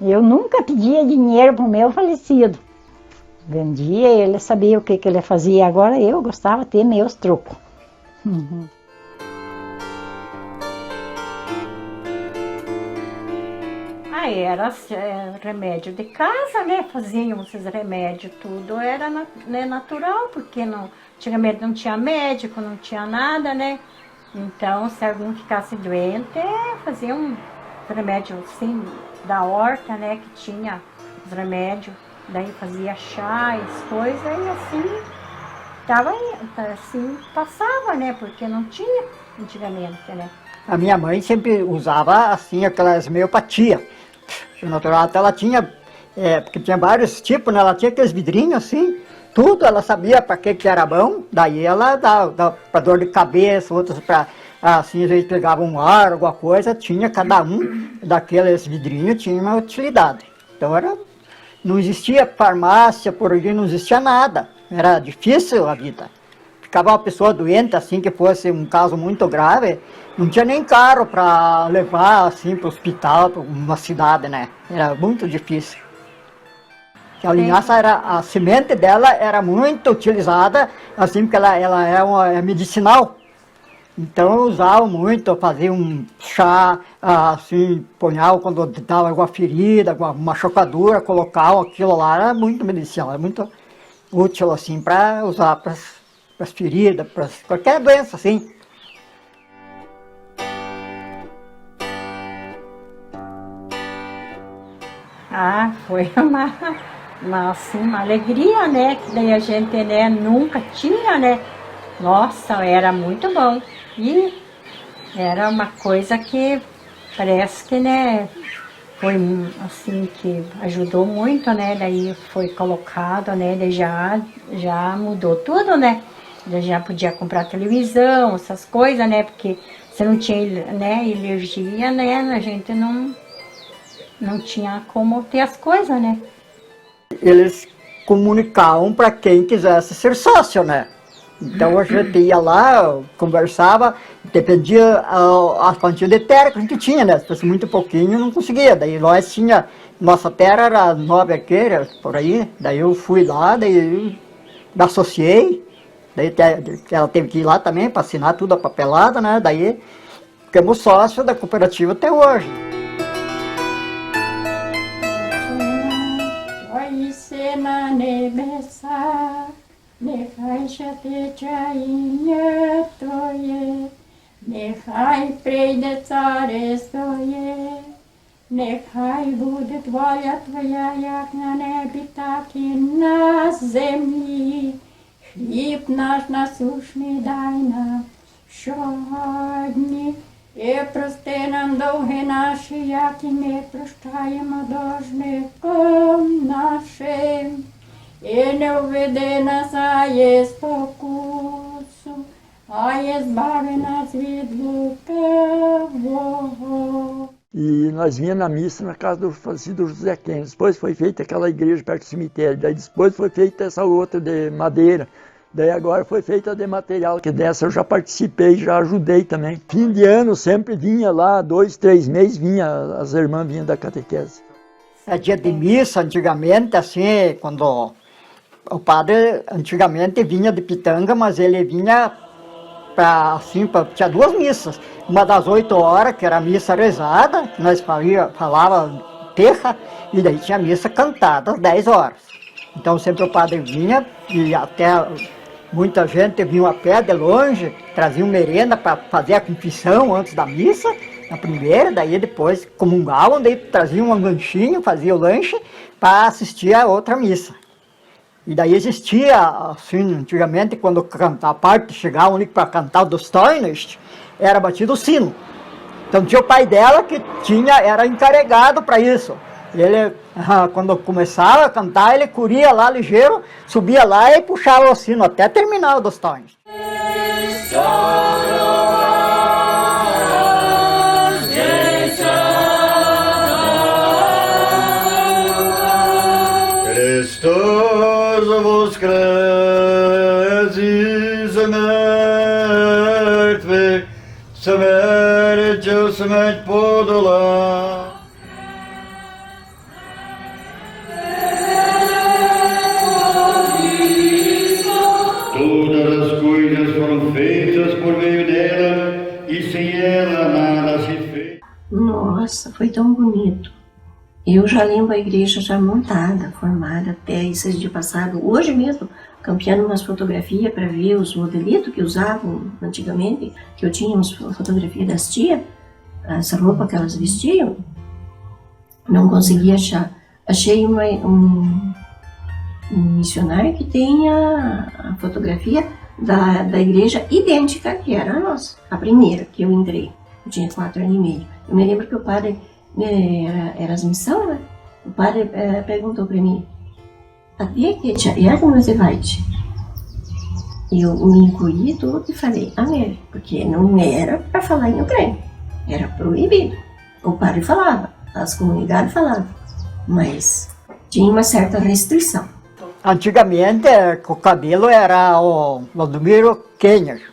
Eu nunca pedia dinheiro pro meu falecido. Vendia, ele sabia o que ele fazia. Agora eu gostava de ter meus trocos. Uhum. Era remédio de casa, né? Fazíamos esses remédios, tudo era natural, porque antigamente não tinha médico, não tinha nada, né? Então, se alguém ficasse doente, fazia um remédio assim, da horta, né? Que tinha os remédios, daí fazia chá e as coisas, e assim, passava, né? Porque não tinha antigamente, né? A minha mãe sempre usava, assim, aquelas homeopatia. Natural, até ela tinha, porque tinha vários tipos, né? Ela tinha aqueles vidrinhos assim, tudo, ela sabia para que era bom, daí ela dava para dor de cabeça, outros para, assim, a gente pegava um ar, alguma coisa, tinha cada um daqueles vidrinhos, tinha uma utilidade. Então não existia farmácia, por aí não existia nada, era difícil a vida. Ficava uma pessoa doente, assim, que fosse um caso muito grave, não tinha nem carro para levar, assim, para o hospital, para uma cidade, né? Era muito difícil. A linhaça, a semente dela era muito utilizada, assim, porque ela é medicinal. Então eu usava muito, fazia um chá, assim, punhal quando dava alguma ferida, alguma machucadura, colocava aquilo lá, era muito medicinal, era muito útil, assim, para usar para as feridas, para qualquer doença, assim. Foi uma alegria, né? Que daí a gente, né, nunca tinha, né? Nossa, era muito bom. E era uma coisa que parece que, né, foi assim, que ajudou muito, né? Daí foi colocado, né? Daí já mudou tudo, né? Daí já podia comprar televisão, essas coisas, né? Porque se não tinha, né, alergia, né? A gente não tinha como ter as coisas, né? Eles comunicavam para quem quisesse ser sócio, né? Então a gente ia lá, conversava, dependia a quantia de terra que a gente tinha, né? Se fosse muito pouquinho, não conseguia. Daí nós tinha, nossa terra era 9 arqueiras, por aí. Daí eu fui lá, daí me associei. Daí ela teve que ir lá também para assinar tudo a papelada, né? Daí ficamos sócios da cooperativa até hoje. Na nebesa, nechaj się czainie Twoje, nechaj przyjdzie Carstwoje, nechaj буде воля Твоя, як на небі, так і на землі. Хліб наш насущний дай нам щодні, і прости нам довги наші, як і ми прощаємо должникам нашим. І не введи нас, а є спокусу, а є збави нас від лукавого. E nós vinha na missa na casa do falecido José Kennedy. Depois foi feita aquela igreja perto do cemitério. Daí depois foi feita essa outra de madeira. Daí agora foi feita de material, que dessa eu já participei, já ajudei também. Fim de ano sempre vinha lá, 2, 3 meses as irmãs vinham da catequese. É dia de missa, antigamente, assim, quando o padre antigamente vinha de Pitanga, mas ele vinha tinha 2 missas. Uma das 8 horas, que era a missa rezada, que nós falava terra, e daí tinha a missa cantada às 10 horas. Então sempre o padre vinha, e até muita gente vinha a pé de longe, trazia merenda para fazer a confissão antes da missa, na primeira, daí depois comungavam, daí traziam um lanchinho, fazia o lanche para assistir a outra missa. E daí existia, assim, antigamente, quando a parte chegavam ali para cantar o Dostojność, era batido o sino. Então tinha o pai dela que era encarregado para isso. Ele, quando começava a cantar, ele corria lá ligeiro, subia lá e puxava o sino até terminar o Dostojność. Христос воскрес із мертвих, смертю смерть подолав. Nossa, foi tão bonito. Eu já lembro a igreja já montada, formada até esses dias passados. Hoje mesmo, campeando umas fotografias para ver os modelitos que usavam antigamente, que eu tinha umas fotografias das tias, essa roupa que elas vestiam, não consegui achar. Achei um missionário que tem a fotografia da igreja idêntica que era a nossa, a primeira que eu entrei. Eu tinha 4 anos e meio. Eu me lembro que o padre, era as missões, né? O padre perguntou para mim, até que você vai? Eu me encolhi tudo e falei, amém, porque não era para falar em ucrânia, era proibido. O padre falava, as comunidades falavam, mas tinha uma certa restrição. Antigamente, o cabelo era o Valdomiro Kenner.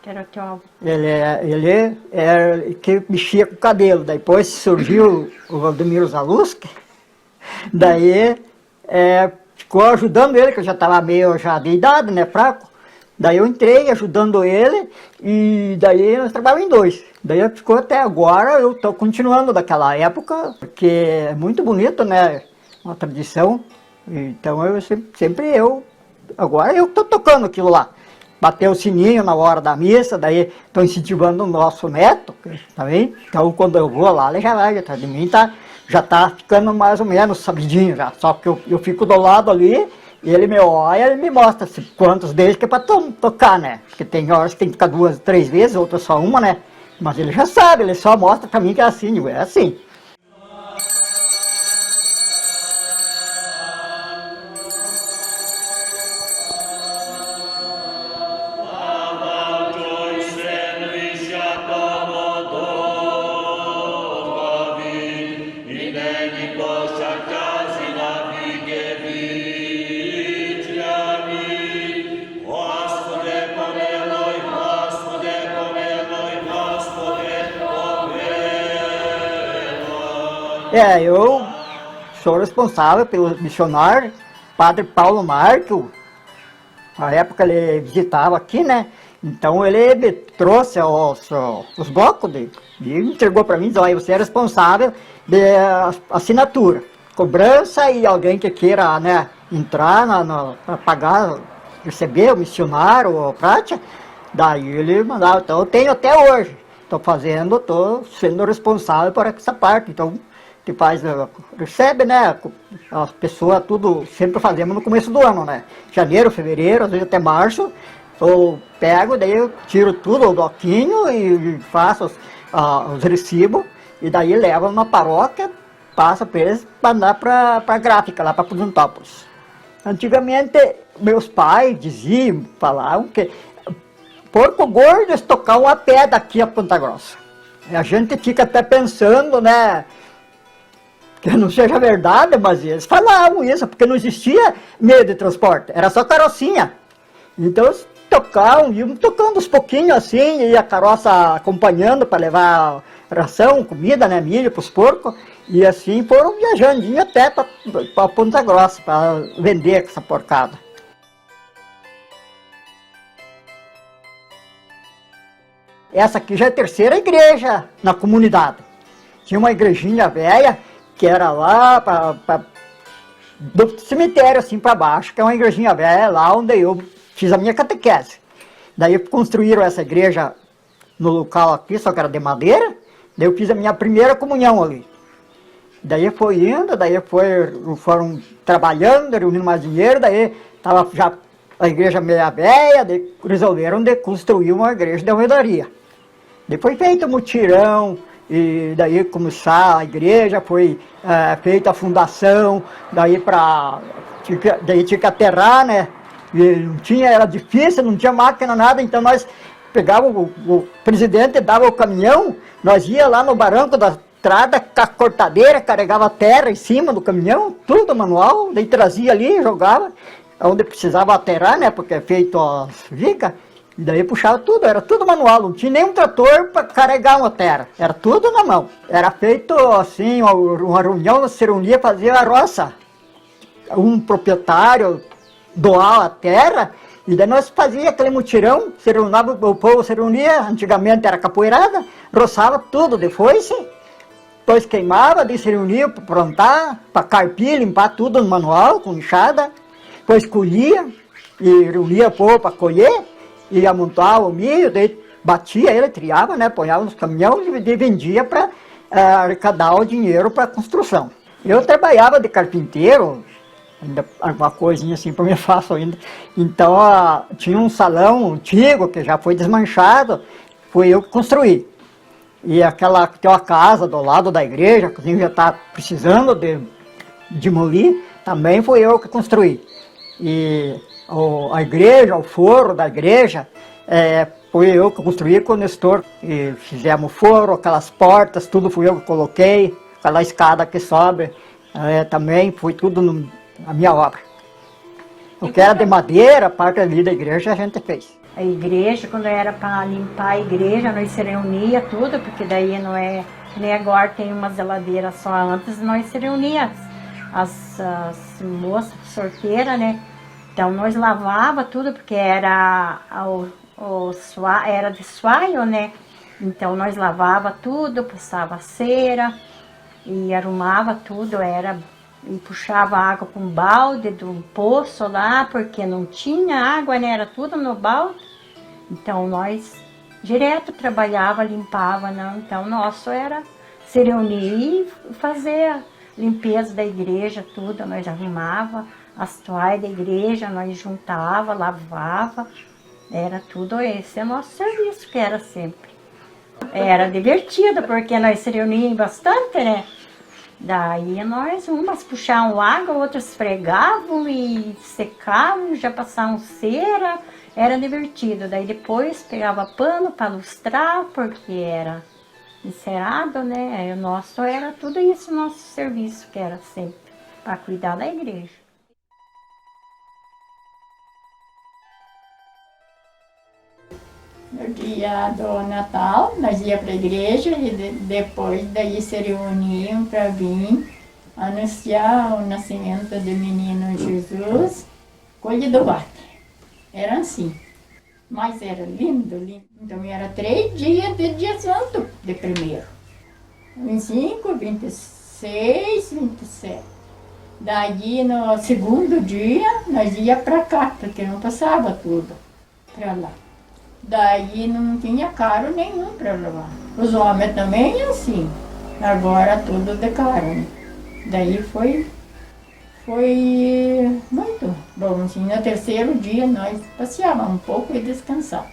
Que era o teu avô. Ele era que mexia com o cabelo. Depois surgiu o Valdomiro Zaluski. Daí ficou ajudando ele, que eu já estava meio já de idade, né, fraco. Daí eu entrei ajudando ele e daí nós trabalhamos em 2. Daí ficou até agora, eu estou continuando daquela época, porque é muito bonito, né, uma tradição. Então agora eu estou tocando aquilo lá. Bateu o sininho na hora da missa, daí estou incentivando o nosso neto, também. Então quando eu vou lá, ele já vai atrás de mim, já está ficando mais ou menos sabidinho já. Só que eu fico do lado ali, e ele me olha e me mostra quantos deles que é para tocar, né? Porque tem horas que tem que ficar 2, 3 vezes, outras só uma, né? Mas ele já sabe, ele só mostra para mim que é assim, é assim. Eu sou responsável pelo missionário, Padre Paulo Marco. Na época ele visitava aqui, né? Então ele me trouxe os blocos e entregou para mim, disse, olha, você é responsável da assinatura, cobrança e alguém que queira, né, entrar para pagar, receber o missionário, a prática. Daí ele mandava, então eu tenho até hoje, estou sendo responsável por essa parte. Então que faz, recebe, né, as pessoas tudo, sempre fazemos no começo do ano, né, janeiro, fevereiro, às vezes até março, eu pego, daí eu tiro tudo, o bloquinho e faço os recibos, e daí levo na paróquia, passa para eles para andar para a gráfica, lá para Prudentópolis. Antigamente, meus pais falavam que porco gordo eles tocavam a pé daqui a Ponta Grossa. E a gente fica até pensando, né, que não seja verdade, mas eles falavam isso, porque não existia meio de transporte, era só carrocinha. Então eles iam tocando uns pouquinhos assim, e a carroça acompanhando para levar ração, comida, né, milho para os porcos, e assim foram viajandinho até para Ponta Grossa, para vender essa porcada. Essa aqui já é a 3ª igreja na comunidade. Tinha uma igrejinha velha, que era lá do cemitério assim para baixo, que é uma igrejinha velha, lá onde eu fiz a minha catequese. Daí construíram essa igreja no local aqui, só que era de madeira, daí eu fiz a minha primeira comunhão ali. Daí foi indo, foram trabalhando, reunindo mais dinheiro, daí estava já a igreja meia velha, daí resolveram de construir uma igreja de alvenaria. Daí foi feito um mutirão, e daí começar a igreja, foi feita a fundação, daí tinha que aterrar, né? E era difícil, não tinha máquina, nada, então nós pegávamos, o presidente dava o caminhão, nós ia lá no barranco da estrada com a cortadeira, carregava terra em cima do caminhão, tudo manual, daí trazia ali, jogava, onde precisava aterrar, né? Porque é feito as vigas. E daí puxava tudo, era tudo manual, não tinha nenhum trator para carregar uma terra, era tudo na mão. Era feito assim, uma reunião, se reunia, fazia a roça. Um proprietário doava a terra, e daí nós fazíamos aquele mutirão, o povo se reunia, antigamente era capoeirada, roçava tudo, depois Depois queimava, daí se reunia para plantar, para carpir, limpar tudo no manual, com enxada. Depois colhia e reunia o povo para colher, e amontava o milho, daí batia ele, triava, né, ponhava nos caminhões e vendia para arrecadar o dinheiro para a construção. Eu trabalhava de carpinteiro, ainda alguma coisinha assim para mim faço ainda. Então tinha um salão antigo que já foi desmanchado, fui eu que construí. E tem uma casa do lado da igreja, que já está precisando de demolir, também fui eu que construí. E a igreja, o forro da igreja, fui eu que construí com o Nestor. E fizemos o forro, aquelas portas, tudo fui eu que coloquei, aquela escada que sobe, também foi tudo a minha obra. O que era de madeira, a parte ali da igreja a gente fez. A igreja, quando era para limpar a igreja, nós se reunia tudo, porque daí não é, nem agora tem uma geladeira só, antes nós se reunia, as moças sorteiras, né? Então nós lavava tudo, porque era era de suaio, né? Então nós lavava tudo, passava cera e arrumava tudo, e puxava água com balde do poço lá, porque não tinha água, né? Era tudo no balde. Então nós direto trabalhava, limpava, não. Então nosso era se reunir e fazer a limpeza da igreja, tudo. Nós arrumava as toalhas da igreja, nós juntava, lavava. Era tudo esse, é o nosso serviço que era sempre. Era divertido, porque nós se reuníamos bastante, né? Daí nós, umas puxavam água, outras esfregavam e secavam, já passavam cera, era divertido. Daí depois pegava pano para lustrar, porque era encerado, né? O nosso era tudo isso, nosso serviço, que era sempre para cuidar da igreja. No dia do Natal, nós ia para a igreja e depois daí se reuniam para vir anunciar o nascimento do menino Jesus, coisa do bate. Era assim. Mas era lindo, lindo. Então era 3 dias de dia santo de primeiro. 25, 26, 27. Daí no segundo dia nós ia para cá, porque não passava tudo para lá. Daí não tinha carro nenhum para levar. Os homens também assim. Agora tudo de carro. Né? Daí foi muito bom. Assim, no terceiro dia nós passeávamos um pouco e descansávamos.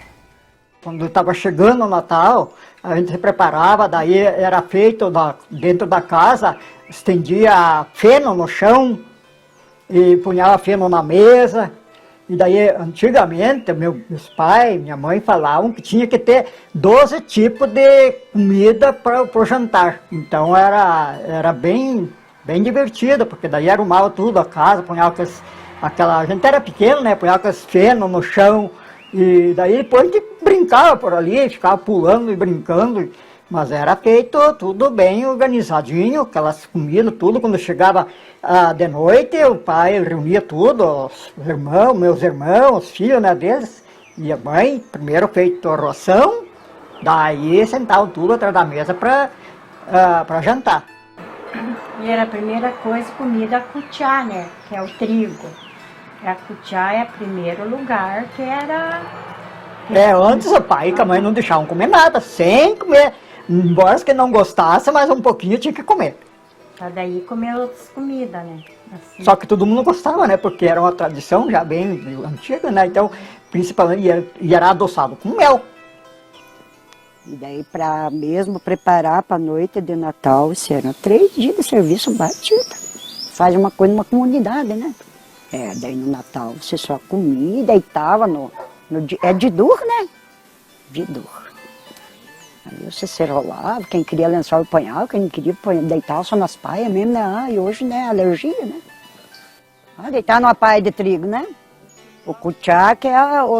Quando estava chegando o Natal, a gente se preparava, daí era feito dentro da casa, estendia feno no chão e punhava feno na mesa. E daí, antigamente, meus pais, minha mãe falavam que tinha que ter 12 tipos de comida para o jantar. Então era bem divertido, porque daí arrumava tudo, a casa, punhava a gente era pequeno, né, punhava aqueles fenos no chão, e daí depois a gente brincava por ali, ficava pulando e brincando, mas era feito tudo bem organizadinho, aquelas comidas, tudo. Quando chegava de noite, o pai reunia tudo, os irmãos, meus irmãos, os filhos, né, deles, e a mãe, primeiro feito a ração, daí sentavam tudo atrás da mesa para jantar. E era a primeira coisa, comida cuchá, né, que é o trigo. A cuchá é o primeiro lugar que era... Antes o pai e a mãe não deixavam comer nada, sem comer. Embora que não gostasse, mas um pouquinho tinha que comer. Daí comer outras comidas, né? Assim. Só que todo mundo gostava, né? Porque era uma tradição já bem antiga, né? Então, principalmente, era adoçado com mel. E daí, para mesmo preparar para a noite de Natal, isso eram 3 dias de serviço batido. Faz uma coisa numa comunidade, né? Daí no Natal você só comia e deitava no dia. É de dur, né? De dur. Aí você se rolava, quem queria lençol ponhava, quem queria deitar só nas paias mesmo, né? E hoje, né, alergia, né? Deitar numa paia de trigo, né? O cuchá, que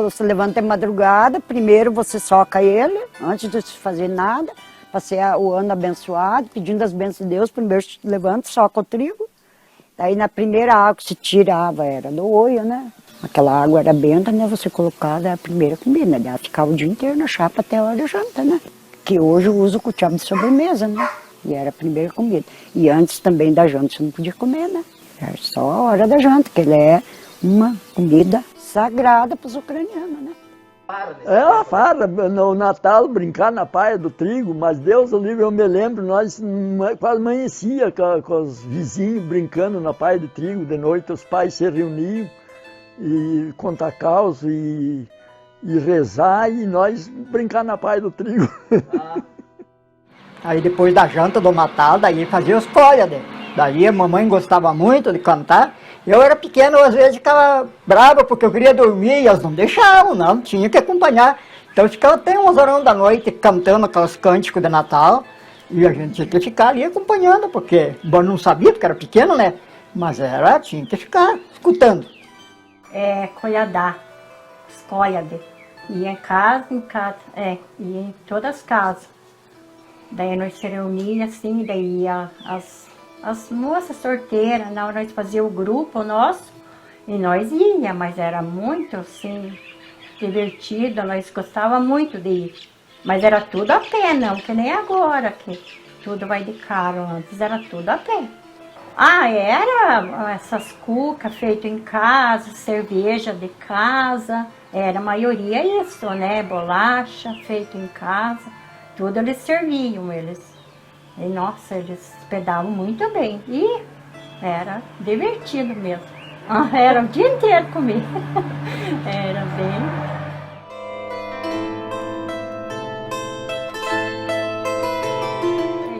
você levanta de madrugada, primeiro você soca ele, antes de fazer nada, passar o ano abençoado, pedindo as bênçãos de Deus, primeiro você levanta, soca o trigo. Daí na primeira água que se tirava era do olho, né? Aquela água era benta, né? Você colocava a primeira comida, né? Ela ficava o dia inteiro na chapa até a hora da janta, né? Que hoje eu uso o cuchá de sobremesa, né? E era a primeira comida. E antes também da janta você não podia comer, né? Era só a hora da janta, que ele é uma comida sagrada para os ucranianos, né? É a farra, no Natal, brincar na paia do trigo, mas Deus o livre, eu me lembro, nós quase amanhecia com os vizinhos brincando na paia de trigo, de noite os pais se reuniam e contar caos e rezar e nós brincar na paia do trigo. Aí depois da janta do Natal, daí fazia os colhas, né? Daí a mamãe gostava muito de cantar. Eu era pequeno, às vezes ficava brava porque eu queria dormir e elas não deixavam, não, tinha que acompanhar. Então eu ficava até 11 da noite cantando aqueles cânticos de Natal e a gente tinha que ficar ali acompanhando, porque eu não sabia, porque era pequeno, né? Mas tinha que ficar escutando. É colhadar, escolhade. Ia em casa, ia em todas as casas. Daí nós se reuníamos assim, daí ia as moças sorteiras, nós fazíamos o grupo nosso e nós ia, mas era muito assim, divertido, nós gostávamos muito de ir. Mas era tudo a pé, não, que nem agora, que tudo vai de caro, antes era tudo a pé. Era essas cucas feitas em casa, cerveja de casa, era a maioria isso, né, bolacha feita em casa, tudo eles serviam, E nossa, eles hospedavam muito bem. E era divertido mesmo. Era o dia inteiro comigo. Era bem.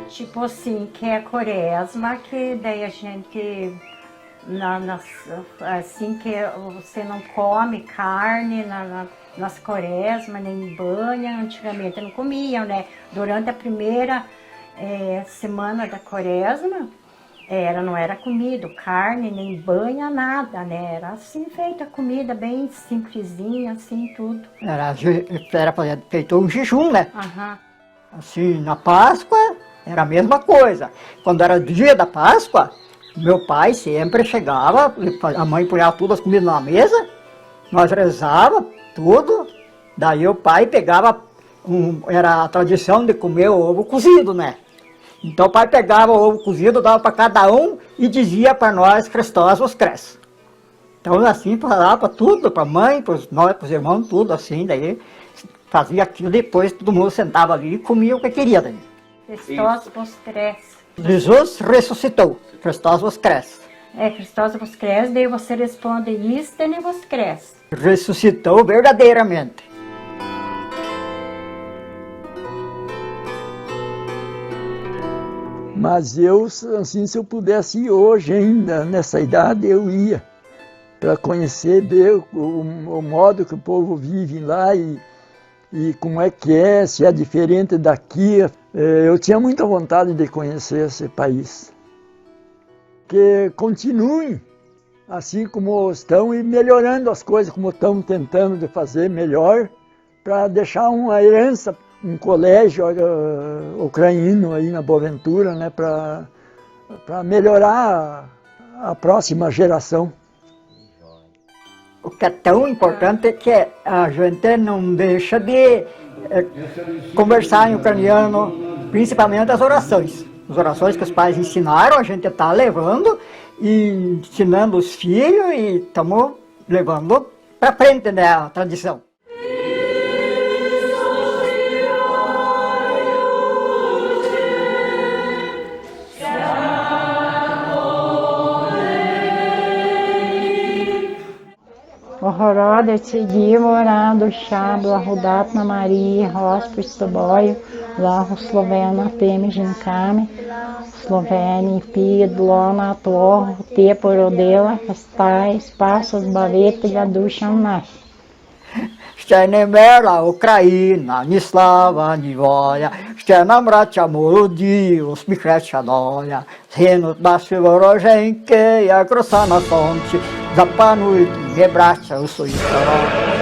Tipo assim, que é a quaresma, que daí a gente, assim que você não come carne nas quaresmas, nem banha, antigamente não comiam, né? Durante a primeira semana da quaresma, não era comido carne, nem banha, nada, né? Era assim, feita a comida bem simplesinha, assim, tudo. Era feito um jejum, né? Aham. Assim, na Páscoa, era a mesma coisa. Quando era o dia da Páscoa, meu pai sempre chegava, a mãe punha todas as comidas na mesa, nós rezava tudo, daí o pai pegava, era a tradição de comer o ovo cozido, né? Então o pai pegava o ovo cozido, dava para cada um e dizia para nós, Christos vos cresce. Então assim, falava para tudo, para a mãe, para os irmãos, tudo assim, daí fazia aquilo, depois todo mundo sentava ali e comia o que queria daí. Christos vos cresce. Jesus ressuscitou, Christos vos cresce. Christos vos cresce, daí você responde, istene vos cresce. Ressuscitou verdadeiramente. Mas eu, assim, se eu pudesse ir hoje ainda, nessa idade, eu ia para conhecer, ver o modo que o povo vive lá e como é que é, se é diferente daqui. Eu tinha muita vontade de conhecer esse país. Que continuem assim como estão e melhorando as coisas, como estão tentando de fazer melhor, para deixar uma herança, um colégio ucraniano aí na Boaventura, né, para melhorar a próxima geração. O que é tão importante é que a gente não deixa de conversar em ucraniano, principalmente as orações. As orações que os pais ensinaram, a gente está levando e ensinando os filhos e estamos levando para frente, né, a tradição. Horroroda Divo orando Shado Arrudat na Maria, Hospis Тобою, Lahu Slovena Temi Jinkami, Sloveni Pid Lona Tor, Te Porodela, Pastais, Passos Bavete Gadushan Nash. Ще не мера Україна, ні слава, ні воля, ще нам, браття молоді, усміхнеться доля. Згинуть наші вороженьки, як роса на сонці, запанують, є браття у своїй стороні.